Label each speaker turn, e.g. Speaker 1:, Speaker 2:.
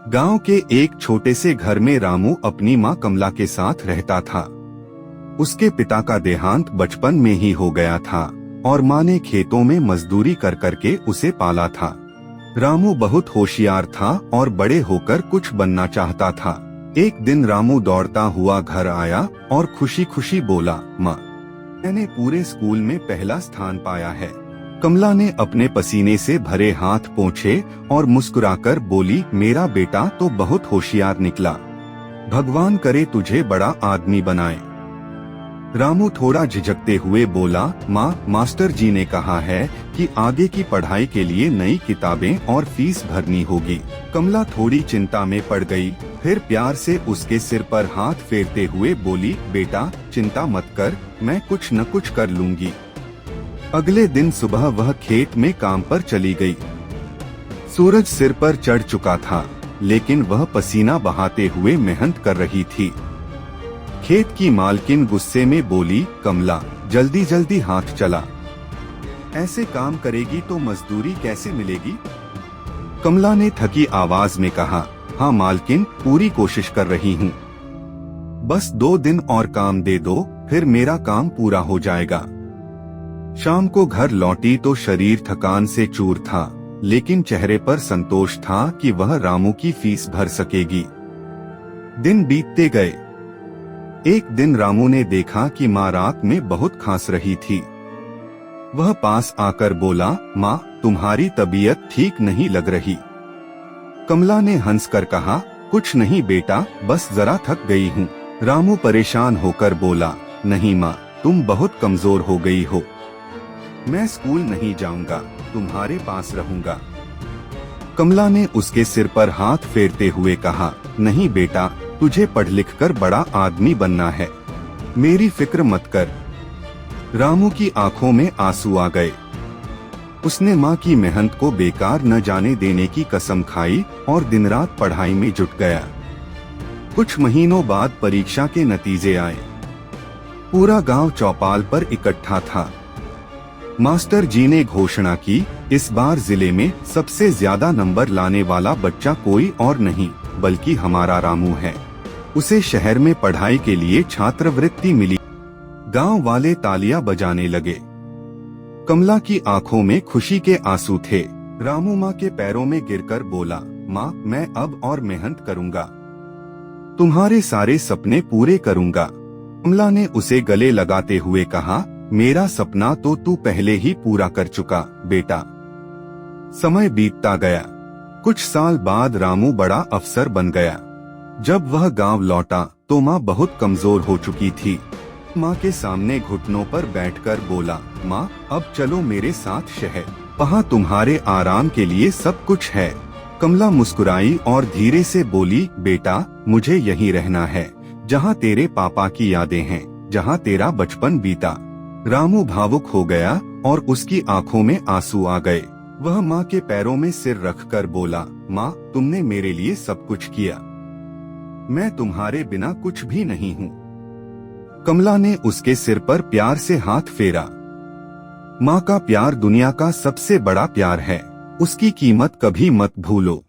Speaker 1: गांव के एक छोटे से घर में रामू अपनी मां कमला के साथ रहता था। उसके पिता का देहांत बचपन में ही हो गया था और मां ने खेतों में मजदूरी कर करके उसे पाला था। रामू बहुत होशियार था और बड़े होकर कुछ बनना चाहता था। एक दिन रामू दौड़ता हुआ घर आया और खुशी खुशी बोला, मां, मैंने पूरे स्कूल में पहला स्थान पाया है। कमला ने अपने पसीने से भरे हाथ पोंछे और मुस्कुराकर बोली, मेरा बेटा तो बहुत होशियार निकला, भगवान करे तुझे बड़ा आदमी बनाए। रामू थोड़ा झिझकते हुए बोला, माँ, मास्टर जी ने कहा है कि आगे की पढ़ाई के लिए नई किताबें और फीस भरनी होगी। कमला थोड़ी चिंता में पड़ गई, फिर प्यार से उसके सिर पर हाथ फेरते हुए बोली, बेटा चिंता मत कर, मैं कुछ न कुछ कर लूंगी। अगले दिन सुबह वह खेत में काम पर चली गई। सूरज सिर पर चढ़ चुका था, लेकिन वह पसीना बहाते हुए मेहनत कर रही थी। खेत की मालकिन गुस्से में बोली, कमला जल्दी जल्दी हाथ चला, ऐसे काम करेगी तो मजदूरी कैसे मिलेगी? कमला ने थकी आवाज में कहा, हाँ मालकिन, पूरी कोशिश कर रही हूँ, बस 2 दिन और काम दे दो, फिर मेरा काम पूरा हो जाएगा। शाम को घर लौटी तो शरीर थकान से चूर था, लेकिन चेहरे पर संतोष था कि वह रामू की फीस भर सकेगी। दिन बीतते गए। एक दिन रामू ने देखा कि माँ रात में बहुत खांस रही थी। वह पास आकर बोला, माँ, तुम्हारी तबीयत ठीक नहीं लग रही। कमला ने हंसकर कहा, कुछ नहीं बेटा, बस जरा थक गई हूँ। रामू परेशान होकर बोला, नहीं माँ, तुम बहुत कमजोर हो गई हो, मैं स्कूल नहीं जाऊंगा, तुम्हारे पास रहूंगा। कमला ने उसके सिर पर हाथ फेरते हुए कहा, नहीं बेटा, तुझे पढ़ लिख कर बड़ा आदमी बनना है, मेरी फिक्र मत कर। रामू की आंखों में आंसू आ गए। उसने माँ की मेहनत को बेकार न जाने देने की कसम खाई और दिन रात पढ़ाई में जुट गया। कुछ महीनों बाद परीक्षा के नतीजे आए। पूरा गांव चौपाल पर इकट्ठा था। मास्टर जी ने घोषणा की, इस बार जिले में सबसे ज्यादा नंबर लाने वाला बच्चा कोई और नहीं बल्कि हमारा रामू है। उसे शहर में पढ़ाई के लिए छात्रवृत्ति मिली। गांव वाले तालियां बजाने लगे। कमला की आंखों में खुशी के आंसू थे। रामू माँ के पैरों में गिरकर बोला, माँ, मैं अब और मेहनत करूंगा, तुम्हारे सारे सपने पूरे करूंगा। कमला ने उसे गले लगाते हुए कहा, मेरा सपना तो तू पहले ही पूरा कर चुका बेटा। समय बीतता गया। कुछ साल बाद रामू बड़ा अफसर बन गया। जब वह गांव लौटा तो माँ बहुत कमजोर हो चुकी थी। माँ के सामने घुटनों पर बैठकर बोला, माँ, अब चलो मेरे साथ शहर, वहाँ तुम्हारे आराम के लिए सब कुछ है। कमला मुस्कुराई और धीरे से बोली, बेटा, मुझे यहीं रहना है, जहाँ तेरे पापा की यादें हैं, जहाँ तेरा बचपन बीता। रामू भावुक हो गया और उसकी आंखों में आंसू आ गए। वह माँ के पैरों में सिर रखकर बोला, माँ, तुमने मेरे लिए सब कुछ किया, मैं तुम्हारे बिना कुछ भी नहीं हूँ। कमला ने उसके सिर पर प्यार से हाथ फेरा। माँ का प्यार दुनिया का सबसे बड़ा प्यार है, उसकी कीमत कभी मत भूलो।